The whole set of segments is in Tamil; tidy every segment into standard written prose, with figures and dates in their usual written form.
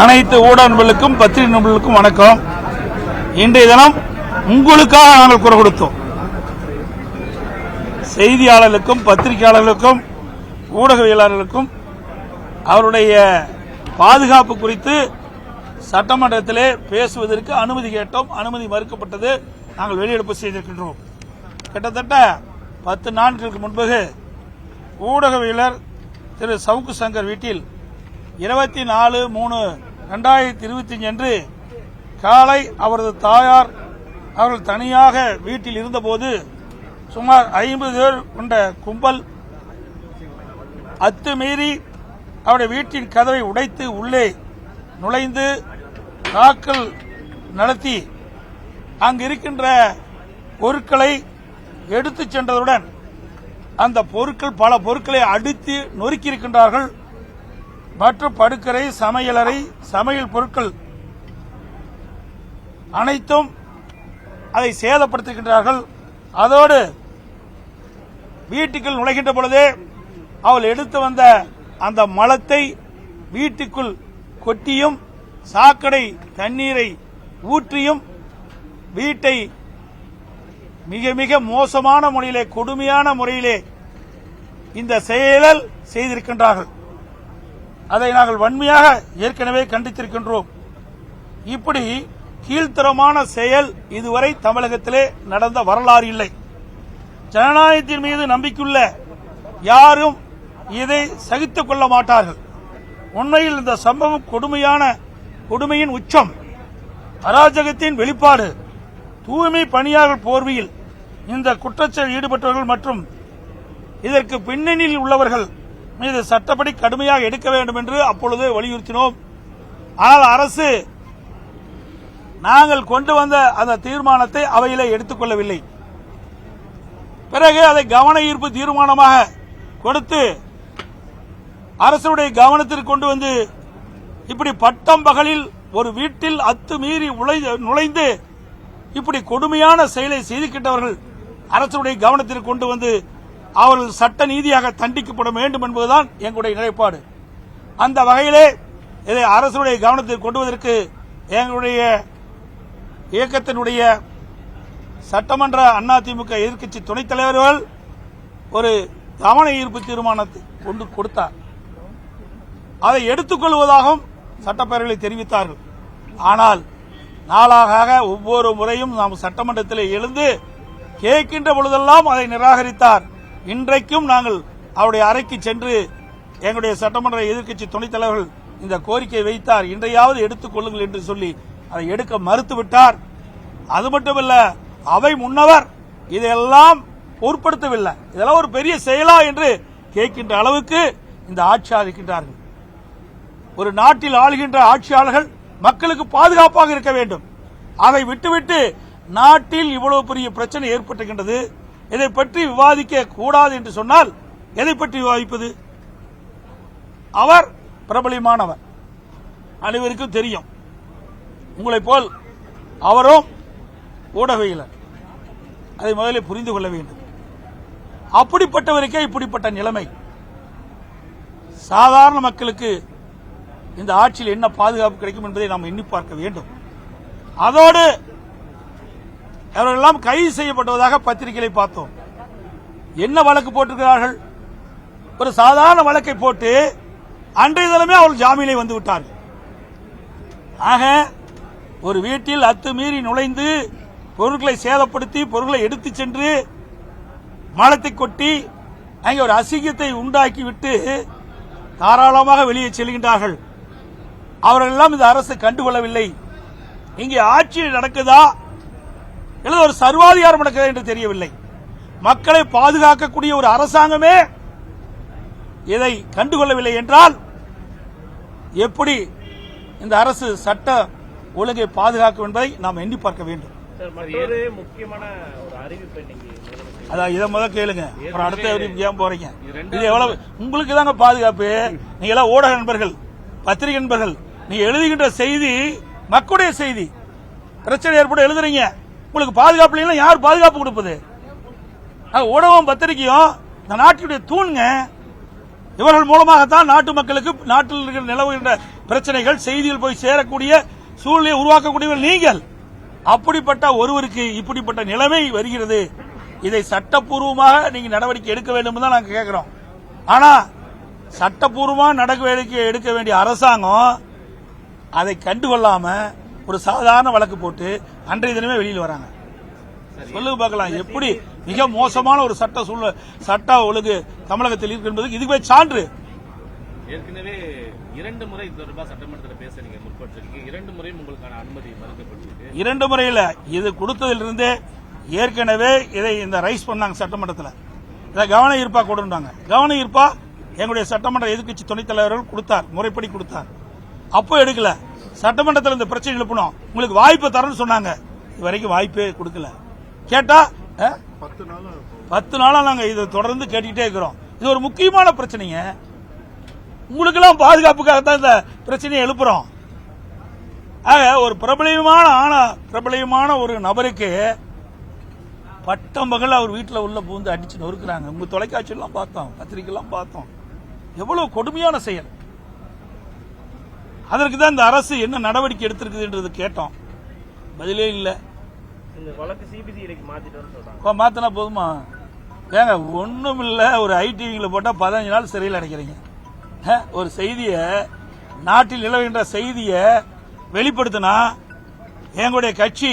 அனைத்து ஊடக நண்பர்களுக்கும் பத்திரிகை நண்பர்களுக்கும் வணக்கம். இன்றைய தினம் உங்களுக்காக நாங்கள் குரல் கொடுத்தோம். செய்தியாளர்களுக்கும் பத்திரிகையாளர்களுக்கும் ஊடகவியலாளர்களுக்கும் அவருடைய பாதுகாப்பு குறித்து சட்டமன்றத்திலே பேசுவதற்கு அனுமதி கேட்டோம். அனுமதி மறுக்கப்பட்டது. நாங்கள் வெளியெடுப்பு செய்திருக்கின்றோம். கிட்டத்தட்ட 10 நாட்களுக்கு முன்பு ஊடகவியலர் திரு சவுக்கு சங்கர் வீட்டில் 24/3/2025 அன்று காலை அவரது தாயார் அவர்கள் தனியாக வீட்டில் இருந்தபோது சுமார் 50 பேர் கொண்ட கும்பல் அத்துமீறி அவருடைய வீட்டின் கதவை உடைத்து உள்ளே நுழைந்து தாக்கல் நடத்தி அங்கு இருக்கின்ற பொருட்களை எடுத்துச் சென்றதுடன் அந்த பொருட்கள் பல பொருட்களை அடித்து நொறுக்கியிருக்கின்றார்கள். மற்றும் படுக்கரை, சமையலறை, சமையல் பொருட்கள் அனைத்தும் அதை சேதப்படுத்துகின்றார்கள். அதோடு வீட்டுக்குள் நுழைகின்ற பொழுதே அவள் எடுத்து வந்த அந்த மலத்தை வீட்டுக்குள் கொட்டியும் சாக்கடை தண்ணீரை ஊற்றியும் வீட்டை மிக மிக மோசமான முறையிலே, கொடுமையான முறையிலே இந்த செயல் செய்திருக்கின்றார்கள். அதை நாங்கள் வன்மையாக ஏற்கனவே கண்டித்திருக்கின்றோம். இப்படி கீழ்த்தரமான செயல் இதுவரை தமிழகத்திலே நடந்த வரலாறு இல்லை. ஜனநாயகத்தின் மீது நம்பிக்கையுள்ள யாரும் இதை சகித்துக் கொள்ள மாட்டார்கள். உண்மையில் இந்த சம்பவம் கொடுமையின் உச்சம், அராஜகத்தின் வெளிப்பாடு. தூய்மை பணியாளர் போர்வையில் இந்த குற்றச்செயலில் ஈடுபட்டவர்கள் மற்றும் இதற்கு பின்னணியில் உள்ளவர்கள் மீது சட்டப்படி கடுமையாக எடுக்க வேண்டும் என்று அப்பொழுது வலியுறுத்தினோம். ஆனால் அரசு நாங்கள் கொண்டு வந்த அந்த தீர்மானத்தை அவையிலே எடுத்துக் கொள்ளவில்லை. பிறகு அதை கவன ஈர்ப்பு தீர்மானமாக கொடுத்து அரசுடைய கவனத்திற்கு கொண்டு வந்து இப்படி பட்டம் பகலில் ஒரு வீட்டில் அத்துமீறி நுழைந்து இப்படி கொடுமையான செயலை செய்திருக்கின்றவர்கள் அரசுடைய கவனத்திற்கு கொண்டு வந்து அவர்கள் சட்ட நீதியாக தண்டிக்கப்பட வேண்டும் என்பதுதான் எங்களுடைய நிலைப்பாடு. அந்த வகையிலே இதை அரசுடைய கவனத்திற்கு கொண்டு வருவதற்கு எங்களுடைய இயக்கத்தினுடைய சட்டமன்ற அதிமுக எதிர்க்கட்சி துணைத் தலைவர்கள் ஒரு கவன ஈர்ப்பு தீர்மானத்தை கொண்டு கொடுத்தார். அதை எடுத்துக்கொள்வதாகவும் சட்டப்பேரவையில் தெரிவித்தார்கள். ஆனால் நாளாக ஒவ்வொரு முறையும் நாம் சட்டமன்றத்தில் எழுந்து கேட்கின்ற பொழுதெல்லாம் அதை நிராகரித்தார். இன்றைக்கும் நாங்கள் அவருடைய அறைக்கு சென்று எங்களுடைய சட்டமன்ற எதிர்க்கட்சி துணைத் தலைவர்கள் இந்த கோரிக்கை வைத்தார். இன்றையாவது எடுத்துக் கொள்ளுங்கள் என்று சொல்லி அதை எடுக்க மறுத்துவிட்டார். அது மட்டுமல்ல, அவை முன்னவர் இதையெல்லாம் பொருட்படுத்தவில்லை. இதெல்லாம் ஒரு பெரிய செயலா என்று கேட்கின்ற அளவுக்கு இந்த ஆட்சியாளர் இருக்கின்றார்கள். ஒரு நாட்டில் ஆளுகின்ற ஆட்சியாளர்கள் மக்களுக்கு பாதுகாப்பாக இருக்க வேண்டும். அதை விட்டுவிட்டு நாட்டில் இவ்வளவு பெரிய பிரச்சனை ஏற்பட்டுகின்றது, இதை பற்றி விவாதிக்க கூடாது என்று சொன்னால் எதை பற்றி விவாதிப்பது? அவர் பிரபலமானவர், அனைவருக்கும் தெரியும். உங்களைப் போல் அவரும் ஊடகவியலர். அதை முதலில் புரிந்து கொள்ள வேண்டும். அப்படிப்பட்டவருக்கே இப்படிப்பட்ட நிலைமை. சாதாரண மக்களுக்கு இந்த ஆட்சியில் என்ன பாதுகாப்பு கிடைக்கும் என்பதை நாம் எண்ணி பார்க்க வேண்டும். அதோடு அவர்களெல்லாம் கைது செய்யப்பட்டதாக பத்திரிகைகளை பார்த்தோம். என்ன வழக்கு போட்டிருக்கிறார்கள்? ஒரு சாதாரண வழக்கை போட்டு அன்றைய தினமே அவர்கள் ஜாமீனை வந்து விட்டார்கள். ஆக ஒரு வீட்டில் அத்துமீறி நுழைந்து பொருட்களை சேதப்படுத்தி பொருட்களை எடுத்துச் சென்று மலத்தை கொட்டி அங்கே ஒரு அசிங்கத்தை உண்டாக்கிவிட்டு தாராளமாக வெளியே செல்கின்றார்கள். அவர்களெல்லாம் இந்த அரசு கண்டுகொள்ளவில்லை. இங்கே ஆட்சி நடக்குதா அல்லது ஒரு சர்வாதிகாரம் நடக்குதா என்று தெரியவில்லை. மக்களை பாதுகாக்கக்கூடிய ஒரு அரசாங்கமே இதை கண்டுகொள்ளவில்லை என்றால் எப்படி இந்த அரசு சட்ட ஒழுங்கை பாதுகாக்கும் என்பதை நாம் எண்ணி பார்க்க வேண்டும். அதான் இதை முதல் கேளுங்க, அப்புறம் அடுத்த அறிவிப்பு ஏன் போறீங்க? இது எவ்வளவு உங்களுக்கு தாங்க பாதுகாப்பு? நீங்க எல்லாம் ஊடக நண்பர்கள், பத்திரிகை நண்பர்கள், நீங்க எழுதுகின்ற செய்தி மக்களுடைய செய்தி. பிரச்சனை ஏற்பட எழுதுறீங்க, உங்களுக்கு பாதுகாப்பு இல்லைன்னா யார் பாதுகாப்பு கொடுப்பது? ஊடகம் பத்திரிகையும் இந்த நாட்டுடைய தூண்ங்க. இவர்கள் மூலமாகத்தான் நாட்டு மக்களுக்கு நாட்டில் இருக்கிற நிலவுகின்ற பிரச்சனைகள் செய்திகள் போய் சேரக்கூடிய சூழ்நிலையை உருவாக்கக்கூடியவர் நீங்கள். அப்படிப்பட்ட ஒருவருக்கு இப்படிப்பட்ட நிலைமை வருகிறது. இதை சட்டப்பூர்வமாக நீங்க நடவடிக்கை எடுக்க வேண்டும் தான் நாங்க கேட்கிறோம். ஆனா சட்டப்பூர்வமாக நடவடிக்கை எடுக்க வேண்டிய அரசாங்கம் அதை கண்டுகொள்ளாம ஒரு சாதாரண வழக்கு போட்டு அன்றைய தினமே வெளியில் வராங்க. சொல்லுங்க பார்க்கலாம், எப்படி மிக மோசமான ஒரு சட்ட ஒழுங்கு தமிழகத்தில் இருக்கு என்பதுக்கு இதுவே சான்று. ஏற்கனவே 2 முறை தொடர்பாக சட்டமன்றத்தில் பேச நீங்க முற்பட்டிருக்கீங்க. 2 முறையும் உங்களுக்கான அனுமதி மறுக்கப்பட்டிருக்கு. 2 முறையில் இது கொடுத்ததிலிருந்தே ஏற்கனவே இதை இந்த ரைஸ் பண்ணாங்க சட்டமன்றத்தில். இதை கவன ஈர்ப்பா கொடுத்தாங்க. கவன ஈர்ப்பா எங்களுடைய சட்டமன்ற எதிர்க்கட்சி துணைத் தலைவர்கள் கொடுத்தார், முறைப்படி கொடுத்தார். அப்போ எடுக்கல. சட்டமன்றத்தில் இந்த பிரச்சனை எழுப்பணும், உங்களுக்கு வாய்ப்பு தரணும்னு சொன்னாங்க. இதுவரைக்கும் வாய்ப்பே கொடுக்கல. கேட்டா 10 நாளா நாங்க இதை தொடர்ந்து கேட்டுக்கிட்டே இருக்கிறோம். இது ஒரு முக்கியமான பிரச்சனைங்க. உங்களுக்கெல்லாம் பாதுகாப்புக்காகத்தான் இந்த பிரச்சனையை எழுப்புறோம். ஆக ஒரு பிரபலியமான ஒரு நபருக்கு பட்டம் பகல் அவர் வீட்டில் உள்ள பூந்து அடிச்சு நொறுக்குறாங்க. உங்க தொலைக்காட்சி எல்லாம் பார்த்தோம், பத்திரிகை எல்லாம் பார்த்தோம். எவ்வளவு கொடுமையான செயல். அதற்கு தான் இந்த அரசு என்ன நடவடிக்கை எடுத்திருக்குதுன்றது கேட்டோம். பதிலே இல்லை. மாத்தினா போதுமா? ஏங்க ஒண்ணும் இல்ல, ஒரு ஐடிவில போட்டா 15 நாள் சிறையில் அடைக்கிறீங்க. ஒரு செய்தியை, நாட்டில் நிலவுகின்ற செய்தியை வெளிப்படுத்தினா எங்களுடைய கட்சி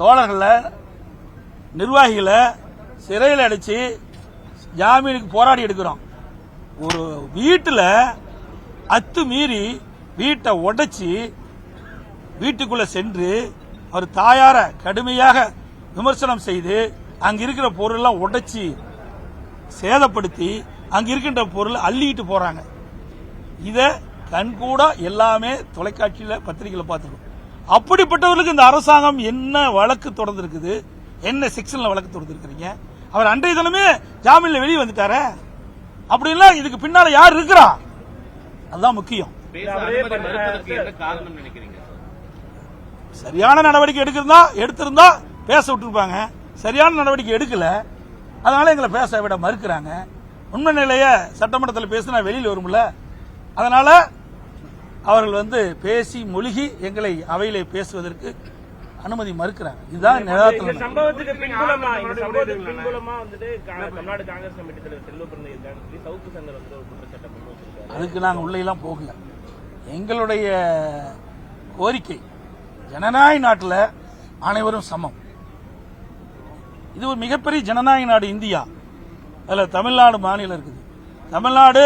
தோழர்களை, நிர்வாகிகளை சிறையில் அடைச்சு ஜாமீனுக்கு போராடி எடுக்கிறோம். ஒரு வீட்டில் அத்துமீறி வீட்டை உடைச்சி வீட்டுக்குள்ள சென்று அவர் தாயார கடுமையாக விமர்சனம் செய்து அங்க இருக்கிற பொருளெல்லாம் உடைச்சி சேதப்படுத்தி அங்க இருக்கின்ற பொருள் அள்ளிட்டு போறாங்க. இத கண்கூட எல்லாமே தொலைக்காட்சியில பத்திரிகையில பார்த்துருக்கோம். அப்படிப்பட்டவர்களுக்கு இந்த அரசாங்கம் என்ன வழக்கு தொடர்ந்திருக்குது, என்ன செக்ஷன்ல வழக்கு தொடர்ந்திருக்கிறீங்க? அவர் அன்றைய தினமே ஜாமீன்ல வெளியே வந்துட்டாரு. அப்படின்னா இதுக்கு பின்னால யார் இருக்கிறா? அதுதான் முக்கியம். சரியான நடவடிக்கை எடுத்திருந்தா பேச விட்டுருப்பாங்க. சரியான நடவடிக்கை எடுக்கல, அதனால எங்களை பேச விட மறுக்கிறாங்க. உண்மை நிலைய சட்டமன்றத்தில் பேசினா வெளியில் வரும்ல, அதனால அவர்கள் பேசி மொழிகி எங்களை அவையிலே பேசுவதற்கு அனுமதி மறுக்கிறாங்க. இதுதான் அதுக்கு நாங்கள் உள்ளெல்லாம் போகல. எங்களுடைய கோரிக்கை, ஜனநாயக நாட்டில் அனைவரும் சமம். இது ஒரு மிகப்பெரிய ஜனநாயக நாடு இந்தியா. அதில் தமிழ்நாடு மாநிலம் இருக்குது. தமிழ்நாடு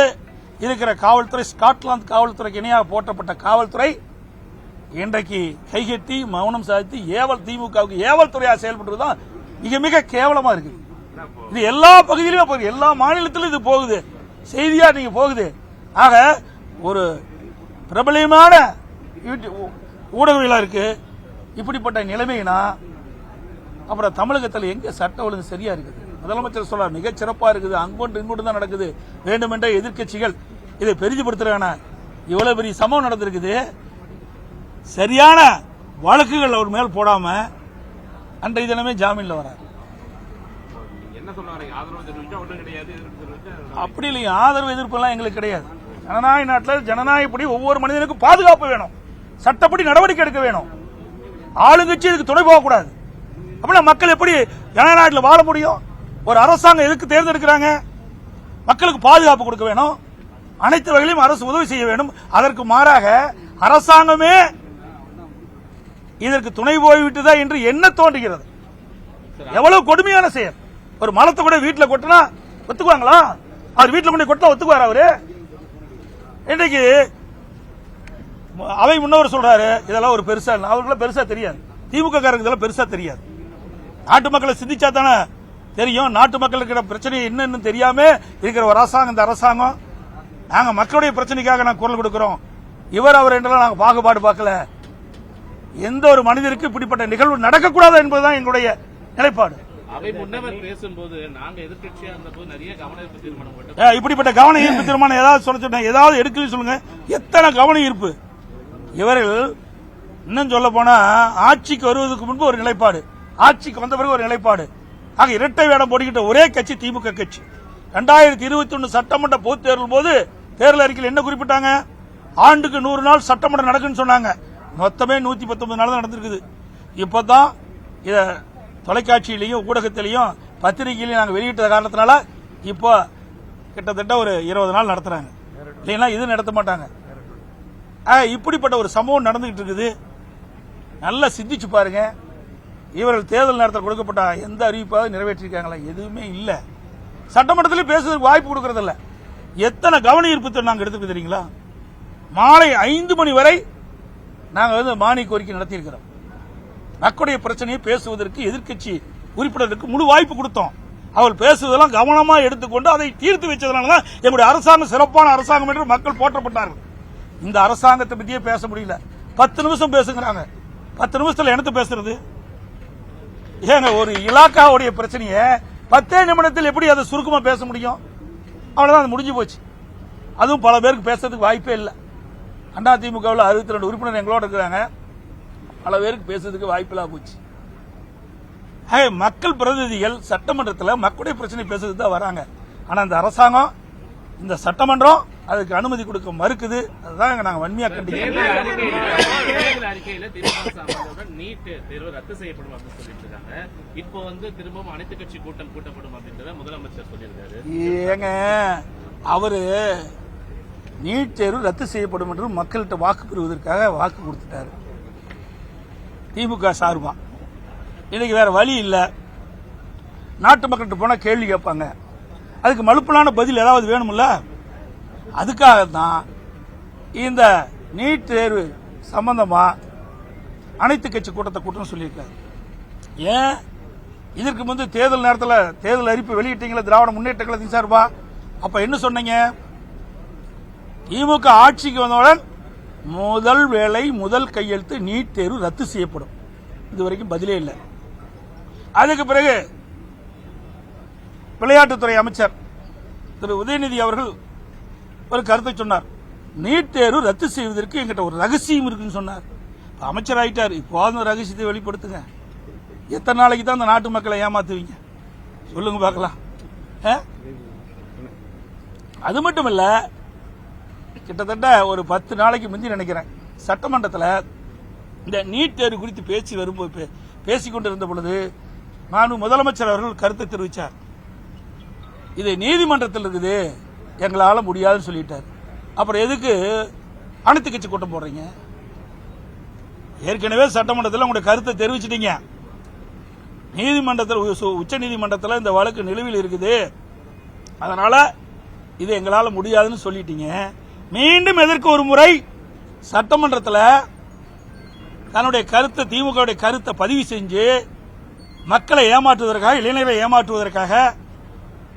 இருக்கிற காவல்துறை, ஸ்காட்லாந்து காவல்துறைக்கு இணையாக போற்றப்பட்ட காவல்துறை இன்றைக்கு கைகட்டி மௌனம் சாதித்து திமுகவுக்கு ஏவல் துறையாக செயல்படுவதுதான் மிக மிக கேவலமா இருக்குது. இது எல்லா பகுதியிலுமே போகுது, எல்லா மாநிலத்திலும் இது போகுது, செய்தியா நீங்க போகுது. ஆக ஒரு பிரபலமான ஊடகவியலா இருக்கு. இப்படிப்பட்ட நிலைமைனா அப்புறம் தமிழகத்தில் எங்க சட்ட ஒழுங்கு சரியா இருக்குது? முதலமைச்சர் சொல்றார் மிகச் சிறப்பா இருக்குது, அங்கொன்று இங்கொன்று தான் நடக்குது. வேண்டுமென்ற எதிர்க்கட்சிகள் இதை பெரிதுபடுத்துறாங்க. இவ்வளவு பெரிய சம்பவம் நடந்திருக்குது, சரியான வழக்குகள் அவர் மேல் போடாம அன்றைய தினமே ஜாமீன்ல வரார். அப்படி இல்லையா? ஆதரவு எதிர்ப்பு எல்லாம் எங்களுக்கு கிடையாது. ஜனநாயக நாட்டில் ஜனநாயகப்படி ஒவ்வொரு மனிதனுக்கும் பாதுகாப்பு வேணும், சட்டப்படி நடவடிக்கை எடுக்க வேணும். ஆளுங்கட்சி இதுக்கு துணை போகக்கூடாது. அப்படின்னா மக்கள் எப்படி ஜனநாயக நாட்டில் வாழ முடியும்? ஒரு அரசாங்கம் எதுக்கு தேர்ந்தெடுக்கிறாங்க? மக்களுக்கு பாதுகாப்பு கொடுக்க வேணும், அனைத்து வகையிலும் அரசு உதவி செய்ய வேண்டும். அதற்கு மாறாக அரசாங்கமே இதற்கு துணை போய்விட்டதா என்று என்ன தோன்றுகிறது? எவ்வளவு கொடுமையான செயல். ஒரு மலத்தை கூட வீட்டில் கொட்டினா ஒத்துக்குவாங்களா? அவர் வீட்டில் கொண்டு கொட்டினா ஒத்துக்குவார் அவரு? இன்றைக்கு அவை முன்னவர் சொல்றாரு இதெல்லாம் ஒரு பெருசா, அவர்களுக்கு பெருசா தெரியாது, திமுக காரங்க இதெல்லாம் பெருசா தெரியாது. நாட்டு மக்களை சிந்திச்சா தானே தெரியும். நாட்டு மக்களுக்கு பிரச்சனை என்னன்னு தெரியாம இருக்கிற ஒரு அரசாங்கம் இந்த அரசாங்கம். நாங்க மக்களுடைய பிரச்சனைக்காக நாங்க குரல் கொடுக்கிறோம். அவர் என்றெல்லாம் நாங்க பாகுபாடு பார்க்கல. எந்த ஒரு மனிதருக்கு இப்படிப்பட்ட நிகழ்வு நடக்கக்கூடாது என்பதுதான் எங்களுடைய நிலைப்பாடு. இப்படிப்பட்ட கவன ஈர்ப்பு தீர்மானம் ஏதாவது சொல்ல, ஏதாவது எடுக்கல சொல்லுங்க. எத்தனை கவன ஈர்ப்பு? இவர்கள் இன்னும் சொல்ல போனா ஆட்சிக்கு வருவதற்கு முன்பு ஒரு நிலைப்பாடு, ஆட்சிக்கு வந்த பிறகு ஒரு நிலைப்பாடு. ஆக இரட்டை வேடம் போட்டுக்கிட்ட ஒரே கட்சி திமுக கட்சி. 2021 சட்டமன்ற பொதுத் தேர்தல் போது தேர்தல் அறிக்கையில் என்ன குறிப்பிட்டாங்க? ஆண்டுக்கு 100 நாள் சட்டமன்றம் நடக்குன்னு சொன்னாங்க. மொத்தமே 119 நாள் தான் நடந்திருக்குது. இப்பதான் இத தொலைக்காட்சியிலையும் ஊடகத்திலையும் பத்திரிகையிலையும் நாங்கள் வெளியிட்ட காரணத்தினால இப்போ கிட்டத்தட்ட ஒரு 20 நாள் நடத்துறாங்க. இல்லைன்னா இது நடத்த மாட்டாங்க. இப்படிப்பட்ட ஒரு சம்பவம் நடந்துகிட்டு இருக்குது. நல்லா சிந்திச்சு பாருங்க. இவர்கள் தேர்தல் நேரத்தில் கொடுக்கப்பட்ட எந்த அறிவிப்பாவது நிறைவேற்றிருக்காங்களா? எதுவுமே இல்ல. சட்டமன்றத்தில் பேசுறதுக்கு வாய்ப்பு கொடுக்கறதில்ல. எத்தனை கவன ஈர்ப்பு நாங்கள் எடுத்துக்க தெரியுங்களா? மாலை 5 மணி வரை நாங்கள் மானிய கோரிக்கை நடத்தியிருக்கிறோம். மக்களுடைய பிரச்சனையை பேசுவதற்கு எதிர்க்கட்சி உறுப்பினருக்கு முழு வாய்ப்பு கொடுத்தோம். அவர்கள் பேசுவதெல்லாம் கவனமா எடுத்துக்கொண்டு அதை தீர்த்து வச்சதுனாலதான் எங்களுடைய அரசாங்கம் சிறப்பான அரசாங்கம் என்று மக்கள் போற்றப்பட்டார்கள். இந்த அரசாங்கத்தை பத்தியே பேச முடியல. 10 நிமிஷம் பேசுகிறாங்க. 10 நிமிஷத்துல என்னத்து பேசுறது? ஏங்க, ஒரு இலாக்காவுடைய பிரச்சனையை 10 நிமிடத்தில் எப்படி அதை சுருக்கமா பேச முடியும்? அவ்வளவுதான், அது முடிஞ்சு போச்சு. அதுவும் பல பேருக்கு பேசுறதுக்கு வாய்ப்பே இல்லை. அதிமுகவில் 62 உறுப்பினர் எங்களோட இருக்கிறாங்க. பல பேருக்கு பேசுறதுக்கு வாய்ப்பில்லா போச்சு. மக்கள் பிரதிநிதிகள் சட்டமன்றத்தில் மக்களுடைய பிரச்சனை பேசுறதுக்கு தான் வராங்க. ஆனா இந்த அரசாங்கம், இந்த சட்டமன்றம் அதுக்கு அனுமதி கொடுக்க மறுக்குது. அதுதான் நாங்க வன்மையா கண்டிக்கிறோம். நீட் தேர்வு ரத்து செய்யப்படும் அப்படின்னு சொல்லிட்டு இருக்காங்க. இப்போ திரும்பவும் அனைத்து கட்சி கூட்டம் கூட்டப்படும் அப்படின்றத முதலமைச்சர் சொல்லியிருக்காரு. ஏங்க, அவரு நீட் தேர்வு ரத்து செய்யப்படும் என்று மக்கள்கிட்ட வாக்கு பெறுவதற்காக வாக்கு கொடுத்துட்டாரு திமுக சார்பா. இன்னைக்கு வேற வழி இல்ல. நாட்டு மக்கள்கிட்ட போனா கேள்வி கேட்பாங்க. அதுக்கு மலுப்பலான பதில் ஏதாவது வேணும்ல? அதுக்காகத்தான் இந்த நீட் தேர்வு சம்பந்தமா அனைத்து கட்சி கூட்டத்தை கூட்டம் சொல்லியிருக்காரு. ஏன் இதற்கு முன்பு தேர்தல் நேரத்தில் தேர்தல் அறிவிப்பு வெளியிட்டீங்களா திராவிட முன்னேற்ற கழகத்தின் சார்பா? அப்ப என்ன சொன்னீங்க? திமுக ஆட்சிக்கு வந்தவுடன் முதல் வேலை முதல் கையெழுத்து நீட் தேர்வு ரத்து செய்யப்படும். இதுவரைக்கும் பதிலே இல்லை. அதுக்கு பிறகு விளையாட்டுத்துறை அமைச்சர் திரு உதயநிதி அவர்கள் ஒரு கருத்தை சொன்னார். நீட் தேர்வு ரத்து செய்வதற்கு எங்கிட்ட ஒரு ரகசியம் இருக்குன்னு சொன்னார். அமைச்சர் ஆயிட்டார். இப்போ அந்த ரகசியத்தை வெளிப்படுத்துங்க. எத்தனை நாளைக்கு தான் அந்த நாட்டு மக்களை ஏமாத்துவீங்க? சொல்லுங்க பார்க்கலாம். அது மட்டும் இல்ல, கிட்டத்தட்ட ஒரு 10 நாளைக்கு முந்தி நினைக்கிறேன், சட்டமன்றத்தில் இந்த நீட் தேர்வு குறித்து பேசிக்கொண்டிருந்த பொழுது நான் முதலமைச்சர் அவர்கள் கருத்தை தெரிவித்தார். இது நீதிமன்றத்தில் இருக்குது, எங்களால முடியாதுன்னு சொல்லிட்டார். அப்புறம் எதுக்கு அனைத்து கட்சி கூட்டம் போடுறீங்க? ஏற்கனவே சட்டமன்றத்தில் உங்களுடைய கருத்தை தெரிவிச்சிட்டீங்க. நீதிமன்றத்தில், உச்ச நீதிமன்றத்தில் இந்த வழக்கு நிலுவையில் இருக்குது, அதனால இது எங்களால முடியாதுன்னு சொல்லிட்டீங்க. மீண்டும் எதற்கு ஒரு முறை சட்டமன்றத்தில் தன்னுடைய கருத்தை, திமுக கருத்தை பதிவு செஞ்சு மக்களை ஏமாற்றுவதற்காக, இளைஞர்களை ஏமாற்றுவதற்காக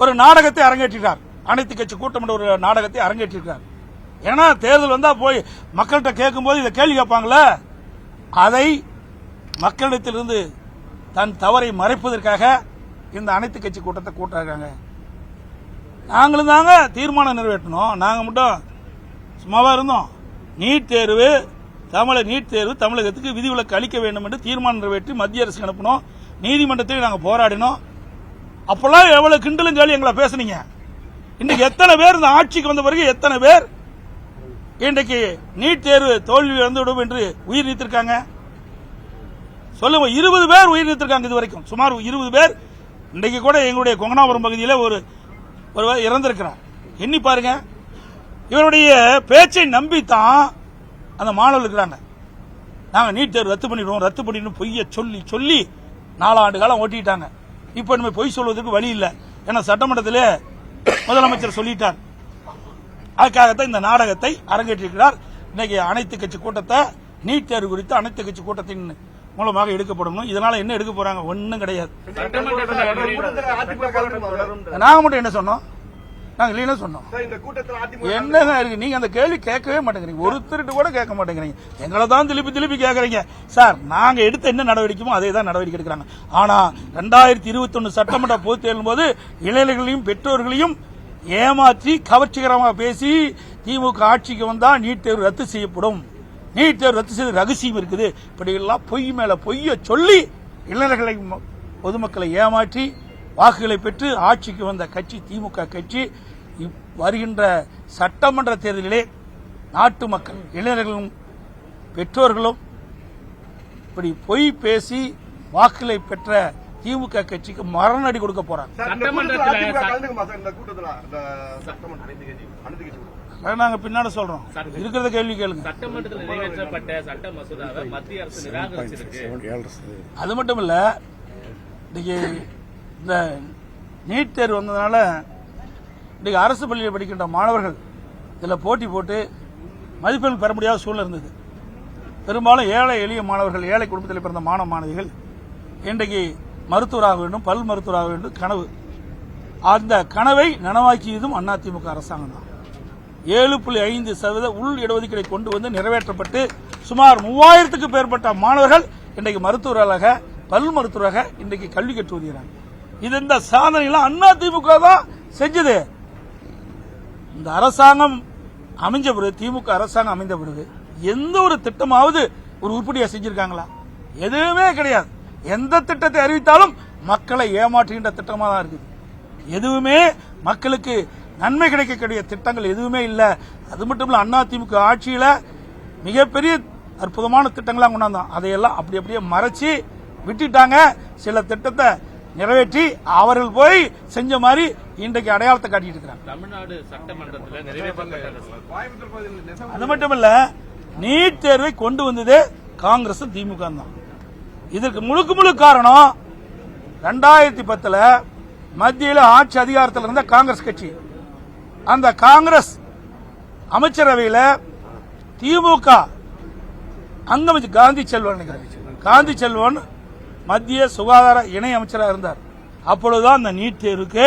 ஒரு நாடகத்தை அரங்கேற்றினார். அனைத்து கட்சி கூட்டம் ஒரு நாடகத்தை அரங்கேற்றிருக்கார். ஏன்னா தேர்தல் வந்தா போய் மக்கள்கிட்ட கேட்கும்போது இதை கேள்வி கேட்பாங்கள, அதை மக்களிடத்திலிருந்து தன் தவறை மறைப்பதற்காக இந்த அனைத்து கட்சி கூட்டத்தை கூட்டாங்க. நாங்களும் தாங்க தீர்மானம் நிறைவேற்றணும். நாங்க மட்டும் சும்மாவா இருந்தோம்? நீட் தேர்வு தமிழகத்துக்கு விதிவிலக்கு அளிக்க வேண்டும் என்று தீர்மானம் நிறைவேற்றி மத்திய அரசுக்கு அனுப்பணும். நீதிமன்றத்தில் நாங்கள் போராடினோம். அப்பெல்லாம் எவ்வளவு கிண்டலும் கேள்வி எங்களை பேசுனீங்க. இன்னைக்கு எத்தனை பேர் இந்த ஆட்சிக்கு வந்த பிறகு எத்தனை பேர் இன்றைக்கு நீட் தேர்வு தோல்வி வந்துவிடும் என்று உயிர் நீத்திருக்காங்க? சொல்லுங்க. 20 பேர் உயிர் நீத்திருக்காங்க இது வரைக்கும். சுமார் 20 பேர். இன்றைக்கு கூட எங்களுடைய கொங்கனாபுரம் பகுதியில் ஒருவர் இறந்திருக்கிறார். எண்ணி பாருங்க. இவருடைய பேச்சை நம்பித்தான் அந்த மாணவர்கள் இருக்கிறாங்க. நாங்க நீட் தேர்வு ரத்து பண்ணிடுவோம் பொய்ய சொல்லி சொல்லி 4 ஆண்டு காலம் ஓட்டிட்டாங்க. இப்ப நம்ம பொய் சொல்வதற்கு வழி இல்லை. ஏன்னா சட்டமன்றத்திலே முதலமைச்சர் சொல்லிட்டார். அதுக்காகத்தான் இந்த நாடகத்தை அரங்கேற்றிருக்கிறார். இன்னைக்கு அனைத்து கட்சி கூட்டத்தை, நீட் தேர்வு குறித்து அனைத்து கட்சி கூட்டத்தின் மூலமாக எடுக்கப்படும். இதனால என்ன எடுக்க போறாங்க? ஒன்னும் கிடையாது. நாங்க மட்டும் என்ன சொன்னோம்? நாங்க இல்லைன்னு சொன்னோம். என்னங்க இருக்கு? நீங்க அந்த கேள்வி கேட்கவே மாட்டேங்கிறீங்க. ஒருத்தருட்டு கூட கேட்க மாட்டேங்கிறீங்க. எங்களை தான் திருப்பி கேட்கறீங்க. சார், நாங்க எடுத்த என்ன நடவடிக்கைமோ அதே தான் நடவடிக்கை எடுக்கிறாங்க. ஆனா 2021 சட்டமன்ற பொதுத் தேர்தலின் போது இளைஞர்களையும் பெற்றோர்களையும் ஏமாற்றி கவர்ச்சிகரமாக பேசி திமுக ஆட்சிக்கு வந்தா நீட் தேர்வு ரத்து செய்யப்படும், நீட் தேர்வு ரத்து செய்த ரகசியம் இருக்குது, இப்படி எல்லாம் பொய் மேல பொய்ய சொல்லி இளைஞர்களை, பொதுமக்களை ஏமாற்றி வாக்குகளை பெற்று ஆட்சிக்கு வந்த கட்சி திமுக கட்சி. வருகின்ற சட்டமன்ற தேர்தலிலே நாட்டு மக்கள் இளைஞர்களும் பெற்றோர்களும் இப்படி பொய் பேசி வாக்குகளை பெற்ற திமுக கட்சிக்கு மரணடி கொடுக்க போறாங்க. நாங்க பின்னாடி சொல்றோம், இருக்கிறத கேள்வி கேளுங்க. சட்டமன்றத்தில் நிறைவேற்றப்பட்ட சட்ட மசோதாவை மத்திய அரசு நிராகரிச்சிருக்கு. அது மட்டும் இல்ல, இன்னைக்கு இந்த நீட் தேர்வு வந்ததுனால இன்னைக்கு அரசு பள்ளியில் படிக்கின்ற மாணவர்கள் இதுல போட்டி போட்டு மதிப்பெண் பெற முடியாத சூழ்நிலை இருந்தது. பெரும்பாலும் ஏழை எளிய மாணவர்கள், ஏழை குடும்பத்தில் பிறந்த மாணவ மாணவிகள் இன்றைக்கு மருத்துவராக வேண்டும், பல் மருத்துவராக வேண்டும் கனவு. அந்த கனவை நனவாக்கியதும் அதிமுக அரசாங்கம் தான். 7.5% உள் இடஒதுக்கீடை கொண்டு வந்து நிறைவேற்றப்பட்டு சுமார் 3000க்கும் மேற்பட்ட மாணவர்கள் இன்றைக்கு மருத்துவராக, பல் மருத்துவராக இன்றைக்கு கல்வி கற்று வருகிறாங்க. இது இந்த சாதனைலாம் அதிமுக தான் செஞ்சது. இந்த அரசாங்கம் அமைஞ்ச பிறகு, திமுக அரசாங்கம் அமைந்த பிறகு எந்த ஒரு திட்டமாவது ஒரு உருப்படியா செஞ்சிருக்காங்களா? எதுவுமே கிடையாது. எந்த திட்டத்தை அறிவித்தாலும் மக்களை ஏமாற்றுகின்ற திட்டமா தான் இருக்குது. எதுவுமே மக்களுக்கு நன்மை கிடைக்கக்கூடிய திட்டங்கள் எதுவுமே இல்லை. அது மட்டும் இல்ல, அதிமுக ஆட்சியில மிகப்பெரிய அற்புதமான திட்டங்களா கொண்டாந்தோம். அதையெல்லாம் அப்படியே மறைச்சு விட்டுட்டாங்க. சில திட்டத்தை நிறைவேற்றி அவர்கள் போய் செஞ்ச மாதிரி இன்றைக்கு அடையாளத்தை காட்டிட்டு இருக்கிறாங்க. தமிழ்நாடு சட்டமன்றத்தில் நிறைவேற்றப்பட்ட அது மட்டும் இல்ல, நீட் தேர்வை கொண்டு வந்தது காங்கிரஸ் திமுக தான். இதற்கு முழு காரணம் 2010 மத்தியில் ஆட்சி அதிகாரத்தில் இருந்த காங்கிரஸ் கட்சி. அந்த காங்கிரஸ் அமைச்சரவையில் திமுக அங்கமைச்சர் காந்தி செல்வன் மத்திய சுகாதார இணை அமைச்சராக இருந்தார். அப்பொழுதுதான் அந்த நீட் தேர்வுக்கு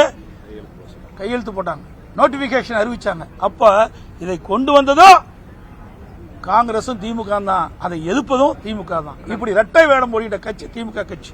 கையெழுத்து போட்டாங்க, நோட்டிபிகேஷன் அறிவிச்சாங்க. அப்ப இதை கொண்டு வந்ததும் காங்கிரசும் திமுக தான், அதை எதிர்ப்பதும் திமுக தான். இப்படி இரட்டை வேடம் போடுகிற கட்சி திமுக கட்சி.